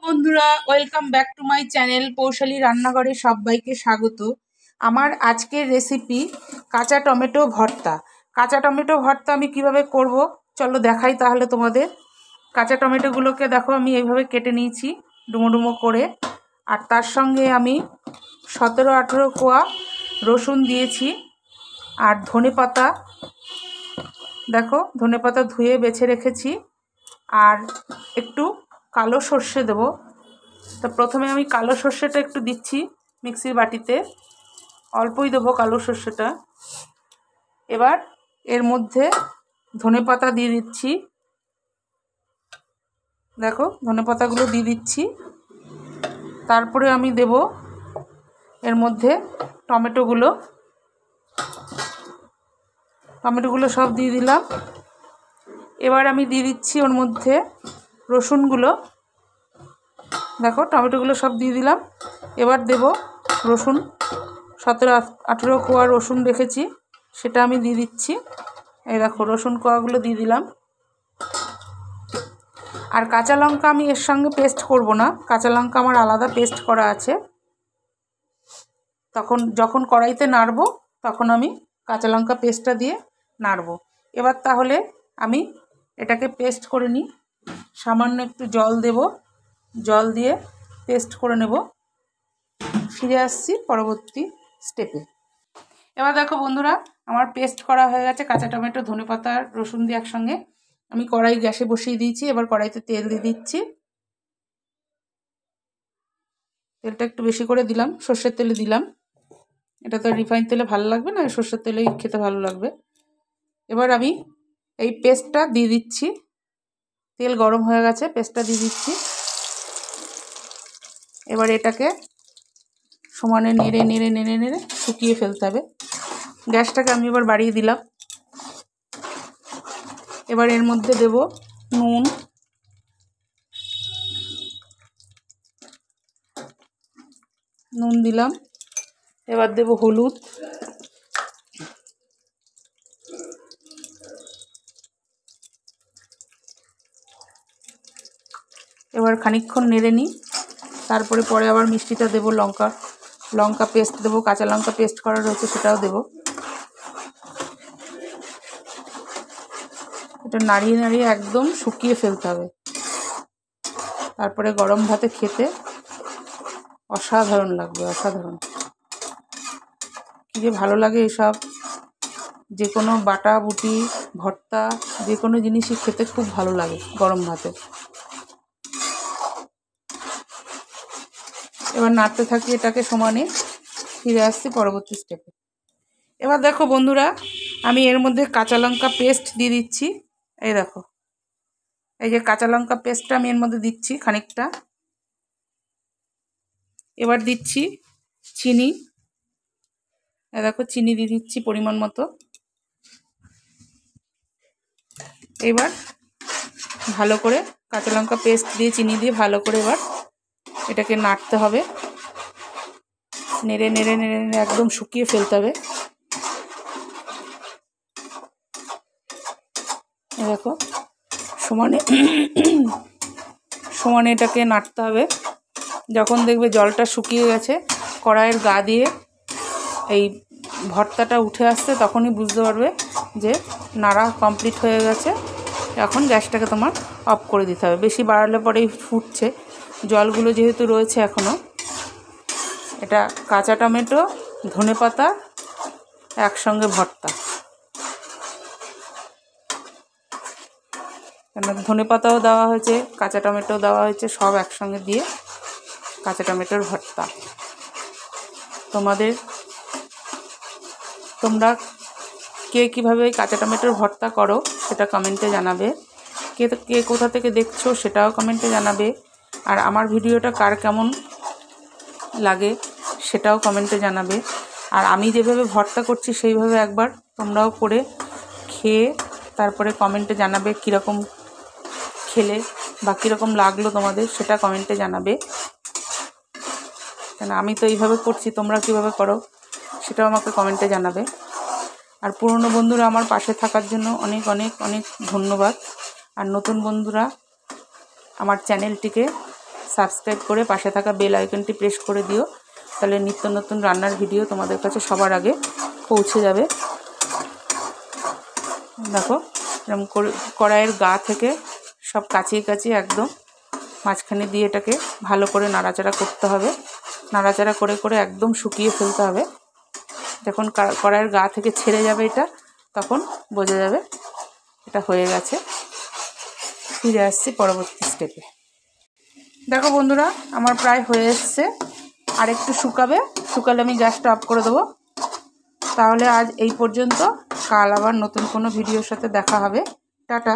বন্ধুরা, welcome back to my channel Poushali রান্নাঘরে সবাইকে স্বাগত। আমার আজকের রেসিপি কাঁচা টমেটো ভর্তা। কাঁচা টমেটো ভর্তা আমি কিভাবে করব চলো দেখাই তাহলে তোমাদের। কাঁচা টমেটোগুলোকে দেখো আমি এইভাবে কেটে নিয়েছি ডুমো ডুমো করে, আর তার সঙ্গে আমি 17-18 কোয়া রসুন দিয়েছি, আর ধনেপাতা দেখো ধনেপাতা ধুয়ে বেছে রেখেছি, আর একটু কালো সর্ষে দেবো। তো প্রথমে আমি কালো সর্ষেটা একটু দিচ্ছি মিক্সির বাটিতে, অল্পই দেবো কালো সর্ষেটা। এবার এর মধ্যে ধনেপাতা দিয়ে দিচ্ছি, দেখো ধনেপাতাগুলো দিয়ে দিচ্ছি। তারপরে আমি দেব এর মধ্যে টমেটোগুলো সব দিয়ে দিলাম। এবার আমি দিয়ে দিচ্ছি ওর মধ্যে রসুনগুলো, দেখো টমেটোগুলো সব দিয়ে দিলাম। এবার দেব রসুন, 17-18 কোয়া রসুন রেখেছি সেটা আমি দিয়ে দিচ্ছি। এই দেখো রসুন কোয়াগুলো দিয়ে দিলাম। আর কাঁচা লঙ্কা আমি এর সঙ্গে পেস্ট করব না, কাঁচা লঙ্কা আমার আলাদা পেস্ট করা আছে। যখন কড়াইতে নাড়বো তখন আমি কাঁচা লঙ্কা পেস্টটা দিয়ে নাড়বো। এবার তাহলে আমি এটাকে পেস্ট করে নিই। সামান্য একটু জল দেব, জল দিয়ে পেস্ট করে নেব। ফিরে আসছি পরবর্তী স্টেপে। এবার দেখো বন্ধুরা, আমার পেস্ট করা হয়ে গেছে কাঁচা টমেটো ধনেপাতা রসুন দিয়ে একসঙ্গে। আমি কড়াই গ্যাসে বসিয়ে দিয়েছি। এবার কড়াইতে তেল দিয়ে দিচ্ছি। তেলটা একটু বেশি করে দিলাম, সর্ষের তেলে দিলাম। এটা তো রিফাইন তেলে ভালো লাগবে না, সর্ষের তেলেই খেতে ভালো লাগবে। এবার আমি এই পেস্টটা দিয়ে দিচ্ছি। তেল গরম হয়ে গেছে, পেস্টটা দিয়ে দিচ্ছি। এবার এটাকে সমানে নেড়ে নেড়ে নেড়ে নেড়ে শুকিয়ে ফেলতে হবে। গ্যাসটাকে আমি এবার বাড়িয়ে দিলাম। এবার এর মধ্যে দেব নুন দিলাম। এবার দেব হলুদ, এবার খানিকক্ষণ নেড়ে নিই। তারপরে আবার মিষ্টিটা দেব, লঙ্কা পেস্ট দেবো, কাঁচা লঙ্কা পেস্ট করা রয়েছে সেটাও দেব। এটা নাড়িয়ে নাড়িয়ে একদম শুকিয়ে ফেলতে হবে। তারপরে গরম ভাতে খেতে অসাধারণ লাগবে, অসাধারণ। কী যে ভালো লাগে এসব, যে কোনো বাটা বুটি ভর্তা যে কোনো জিনিসই খেতে খুব ভালো লাগে গরম ভাতে। এবার নাড়তে থাকি এটাকে সমানে। ফিরে আসছি পরবর্তী স্টেপে। এবার দেখো বন্ধুরা, আমি এর মধ্যে কাঁচা লঙ্কা পেস্ট দিয়ে দিচ্ছি। এই দেখো, এই যে কাঁচা লঙ্কা পেস্টটা আমি এর মধ্যে দিচ্ছি খানিকটা। এবার দিচ্ছি চিনি। এই দেখো চিনি দিয়ে দিচ্ছি পরিমাণ মতো। এবার ভালো করে কাঁচা লঙ্কা পেস্ট দিয়ে চিনি দিয়ে ভালো করে এবার এটাকে নাড়তে হবে। নেড়ে নেড়ে নেড়ে নেড়ে একদম শুকিয়ে ফেলতে হবে। দেখো সমানে সমানে এটাকে নাড়তে হবে। যখন দেখবে জলটা শুকিয়ে গেছে, কড়াইয়ের গা দিয়ে এই ভর্তাটা উঠে আসছে, তখনই বুঝতে পারবে যে নাড়া কমপ্লিট হয়ে গেছে। এখন গ্যাসটাকে তোমার অফ করে দিতে হবে। বেশি বাড়ালে পরেই ফুটছে, জলগুলো যেহেতু রয়েছে এখনও। এটা কাঁচা টমেটো ধনেপাতা একসঙ্গে ভর্তা, কেন ধনেপাতাও দেওয়া হয়েছে কাঁচা টমেটো দেওয়া হয়েছে, সব একসঙ্গে দিয়ে কাঁচা টমেটোর ভর্তা। তোমরা কে কীভাবে কাঁচা টমেটোর ভর্তা করো সেটা কমেন্টে জানাবে। কে কোথা থেকে দেখছো সেটাও কমেন্টে জানাবে। আর আমার ভিডিওটা কার কেমন লাগে সেটাও কমেন্টে জানাবে। আর আমি যেভাবে ভর্তা করছি সেইভাবে একবার তোমরাও করে খেয়ে তারপরে কমেন্টে জানাবে কীরকম খেলে বা কীরকম লাগলো তোমাদের, সেটা কমেন্টে জানাবে। কেন আমি তো এইভাবে করছি, তোমরা কীভাবে করো সেটাও আমাকে কমেন্টে জানাবে। আর পুরনো বন্ধুরা আমার পাশে থাকার জন্য অনেক অনেক অনেক ধন্যবাদ। আর নতুন বন্ধুরা আমার চ্যানেলটিকে সাবস্ক্রাইব করে পাশে থাকা বেল আইকনটি প্রেস করে দিও, তাহলে নিত্য নতুন রান্নার ভিডিও তোমাদের কাছে সবার আগে পৌঁছে যাবে। দেখো এরকম কড়াইয়ের গা থেকে সব কাচিয়ে কাচিয়ে একদম মাঝখানে দিয়ে এটাকে ভালো করে নাড়াচাড়া করতে হবে। নাড়াচাড়া করে করে একদম শুকিয়ে ফেলতে হবে। যখন কড়াইয়ের গা থেকে ছেড়ে যাবে এটা, তখন বোঝা যাবে এটা হয়ে গেছে। ফিরে আসছি পরবর্তী স্টেপে। দেখো বন্ধুরা, আমার প্রায় হয়ে এসছে। আর একটু শুকালে আমি গ্যাসটা অফ করে দেবো। তাহলে আজ এই পর্যন্ত। কাল আবার নতুন কোনো ভিডিওর সাথে দেখা হবে। টাটা।